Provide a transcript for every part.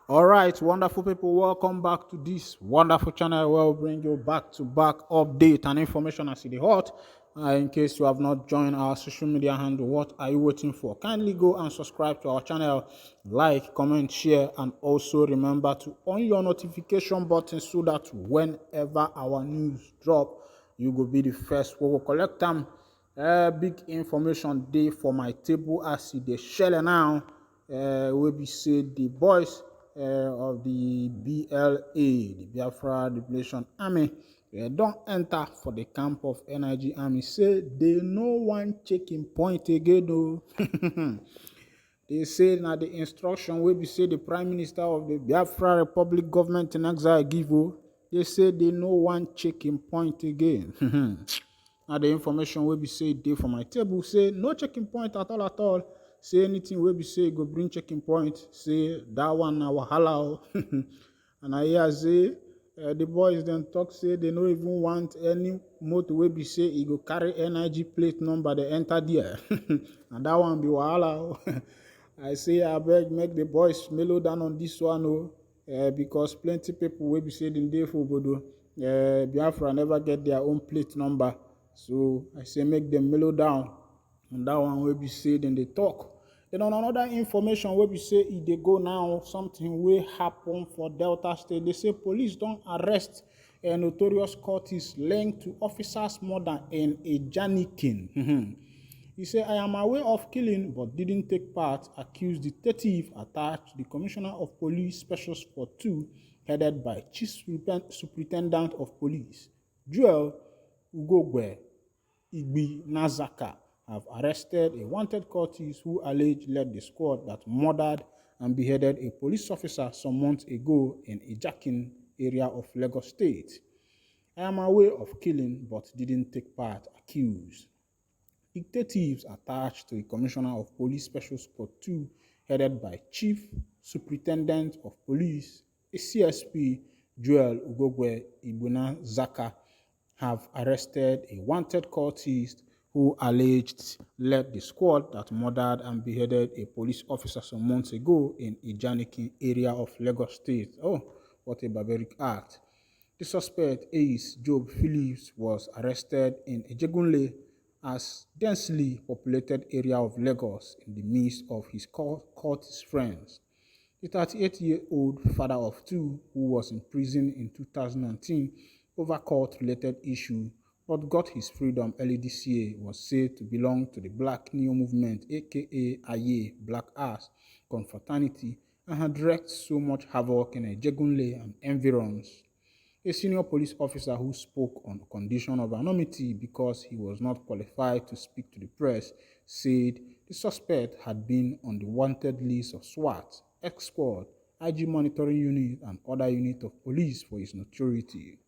All right, wonderful people, welcome back to this wonderful channel where we'll bring you back-to-back update and information as it is hot. In case you have not joined our social media handle, what are you waiting for? Kindly go and subscribe to our channel, like, comment, share, and also remember to on your notification button so that whenever our news drop, you will be the first. We will collect them. Big information day for my table as it is shell now. Wey be say the boys of the BLA, the Biafra Liberation Army, don't enter for the camp of NIG Army. Say they no one checking point again though. They say now the instruction wey be say the Prime Minister of the Biafra Republic government in exile give o. They say they no one checking point again. Now the information wey be say dey for my table say no checking point at all. Say anything wey be say go bring checking point, say that one na wahala o. And I hear say the boys dem talk say they no even want any motor wey be say e go carry NIG plate number dey enter there. And that one be wahala o. I say abeg make the boys mellow down on this one o. Because plenty people wey be say dem dey for obodo Biafra never get their own plate number. So I say make them mellow down on that one wey be say dem dey talk. Then on another information wey be say e dey go now, something wey happen for Delta State. They say police don arrest a notorious cultist linked to officers' murder in a Janikin. He said, I am aware of killing but didn't take part, accused detective attached to the Commissioner of Police Special Squad 2, headed by Chief Superintendent of Police, Joel Ugogwe Igbi Nazaka, have arrested a wanted cultist who allegedly led the squad that murdered and beheaded a police officer some months ago in Ijakin area of Lagos State. I am aware of killing but didn't take part, accused. Detectives attached to the Commissioner of Police Special Squad 2, headed by Chief Superintendent of Police, CSP Joel Ugogwe Ibuna Zaka, have arrested a wanted cultist who alleged led the squad that murdered and beheaded a police officer some months ago in Ijaniki area of Lagos State. Oh, what a barbaric act. The suspect, Ace Job Phillips, was arrested in Ejegunle, as densely populated area of Lagos, in the midst of his cultist friends. The 38-year-old father of two, who was in prison in 2019 over cult-related issue but got his freedom early this year, was said to belong to the Black Neo Movement, aka Aye, Black Ass, confraternity, and had wreaked so much havoc in Ejegunle and environs. A senior police officer who spoke on condition of anonymity because he was not qualified to speak to the press said the suspect had been on the wanted list of SWAT, X-Squad, IG Monitoring Unit, and other units of police for his notoriety.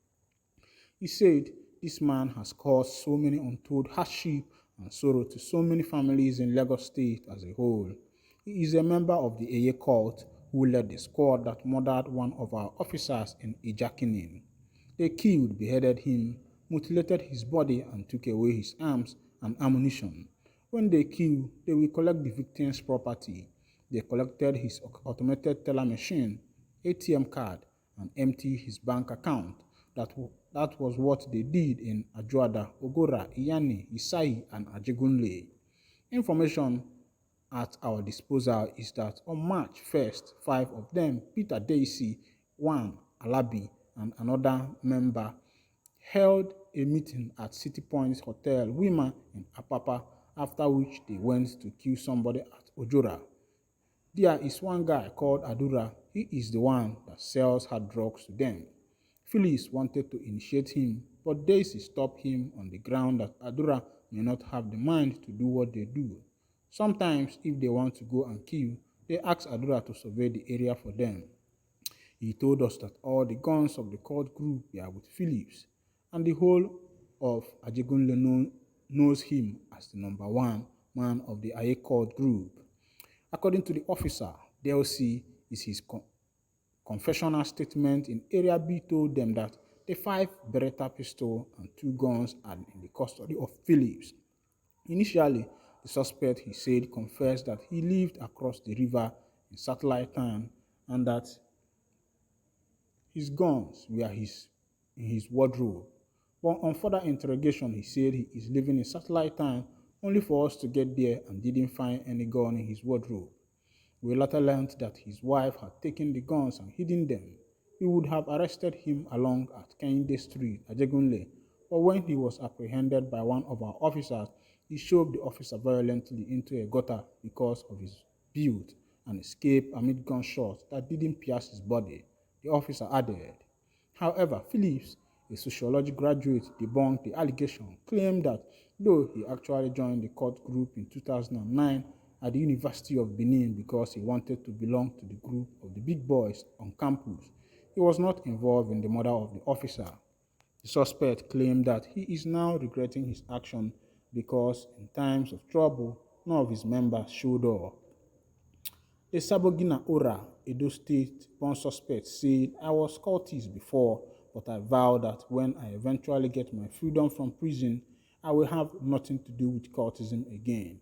He said this man has caused so many untold hardship and sorrow to so many families in Lagos State as a whole. He is a member of the Eye cult who led the squad that murdered one of our officers in Ijakinin. They killed, beheaded him, mutilated his body, and took away his arms and ammunition. When they kill, they will collect the victim's property. They collected his automated teller machine, ATM card, and emptied his bank account. That was what they did in Ajuada, Ogora, Iyani, Isai, and Ajegunle. Information at our disposal is that on March 1st, 5 of them, Peter Daisy, one Alabi, and another member, held a meeting at City Point Hotel, Wima, in Apapa, after which they went to kill somebody at Ojora. There is one guy called Adura. He is the one that sells hard drugs to them. Phyllis wanted to initiate him, but Daisy stopped him on the ground that Adura may not have the mind to do what they do. Sometimes, if they want to go and kill, they ask Adura to survey the area for them. He told us that all the guns of the cult group were with Phillips, and the whole of Ajegunle knows him as the number one man of the Aye cult group. According to the officer, DLC is his confessional statement in Area B told them that the 5 Beretta pistol and 2 guns are in the custody of Phillips. Initially, the suspect, he said, confessed that he lived across the river in Satellite Town and that His guns were in his wardrobe. But on further interrogation, he said he is living in satellite time only for us to get there and didn't find any gun in his wardrobe. We later learned that his wife had taken the guns and hidden them. We would have arrested him along at Kende Street, Ajegunle, but when he was apprehended by one of our officers, he shoved the officer violently into a gutter because of his build and escaped amid gunshots that didn't pierce his body, the officer added. However, Phillips, a sociology graduate, debunked the allegation, claimed that though he actually joined the cult group in 2009 at the University of Benin because he wanted to belong to the group of the big boys on campus, he was not involved in the murder of the officer. The suspect claimed that he is now regretting his action because in times of trouble, none of his members showed up. The Sabogina Ora, Edo State-born suspect, said, I was cultist before, but I vow that when I eventually get my freedom from prison, I will have nothing to do with cultism again.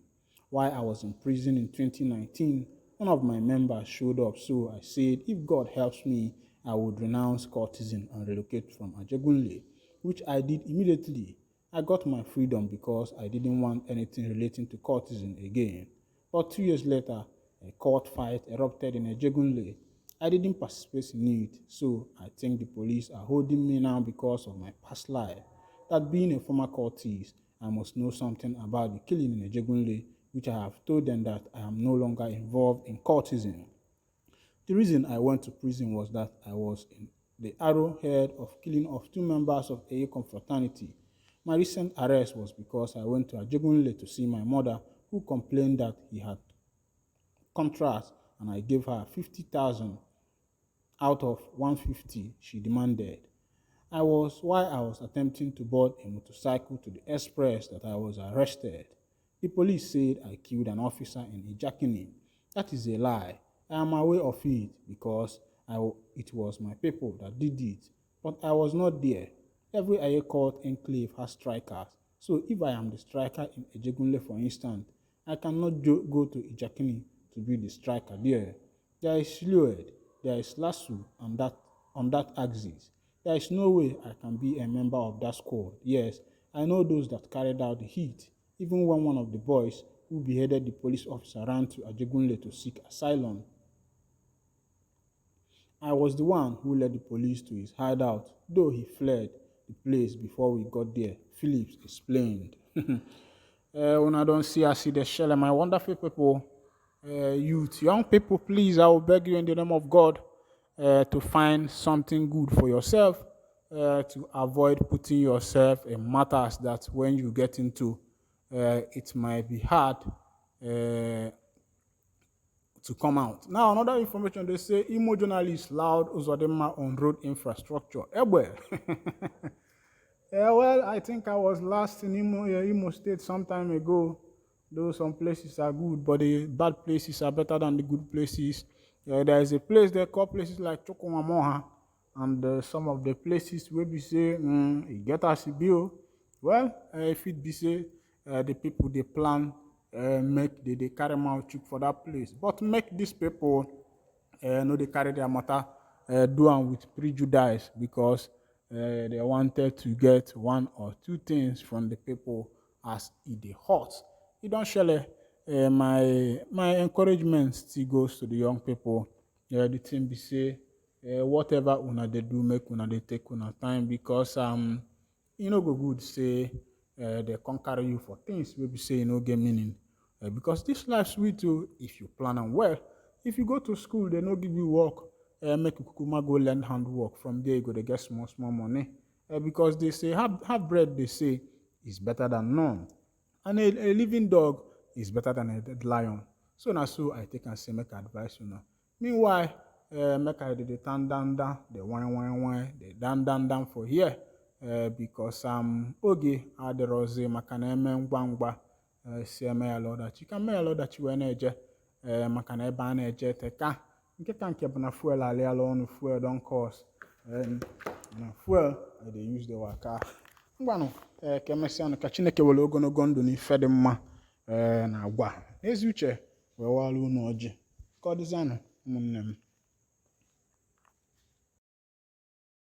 While I was in prison in 2019, one of my members showed up, so I said, if God helps me, I would renounce cultism and relocate from Ajegunle, which I did immediately. I got my freedom because I didn't want anything relating to cultism again. But 2 years later, a court fight erupted in Ajegunle. I didn't participate in it, so I think the police are holding me now because of my past life. That being a former cultist, I must know something about the killing in Ajegunle, which I have told them that I am no longer involved in cultism. The reason I went to prison was that I was in the arrowhead of killing of 2 members of a confraternity. My recent arrest was because I went to Ajegunle to see my mother, who complained that he had contract and I gave her 50,000 out of 150 she demanded. While I was attempting to board a motorcycle to the express that I was arrested. The police said I killed an officer in Ijakini. That is a lie. I am aware of it because it was my people that did it, but I was not there. Every Aye court enclave has strikers, so if I am the striker in Ejegunle, for instance, I cannot go to Ijakini to be the striker there. There is fluid, there is lasso on that axis. There is no way I can be a member of that squad. Yes, I know those that carried out the hit, even when one of the boys who beheaded the police officer ran to Ajegunle to seek asylum. I was the one who led the police to his hideout, though he fled the place before we got there, Phillips explained. When I don't see, I see the shell, my wonderful people, youth, young people, please, I will beg you in the name of God to find something good for yourself, to avoid putting yourself in matters that when you get into, it might be hard to come out. Now, another information, they say Imo journalist loud Uzodema on road infrastructure. Well, well, I think I was last in Imo State some time ago. Though some places are good, but the bad places are better than the good places. There is a place they call places like Chokomamoha, and some of the places where we say, it get us a bill. Well, if it be say, the people they plan, they carry out check for that place. But make these people, no, they carry their matter, do them with prejudice because they wanted to get 1 or 2 things from the people as it they hot. You don't share my encouragement still goes to the young people. The thing be say, whatever una they do, make una they take una time because you know go good say they can't carry you for things we be say no get meaning. Because this life sweet too if you plan and well. If you go to school, they no give you work. Make you kukuma go learn handwork. From there you go to get small money. Because they say have bread, they say is better than none. And a living dog is better than a dead lion. So now so I take and say make advice, you know. Meanwhile, make I the turn down, the wine, the down for here. Because oge aderoze makana eme ngwangwa si eme ya lọ that you can make a lot that you eje makana ebe a na-eje teka nke ka nke bụ na fuel aliala ọnụ fuel don cost na fuel they use the waka ngwanụ ka emesịa ọnụ ka Chineke were ogologo ndụ n'ife dị mma na agwa ezi uche wee walụ unu ọjị ka ọ dịzanụ ụmụnne m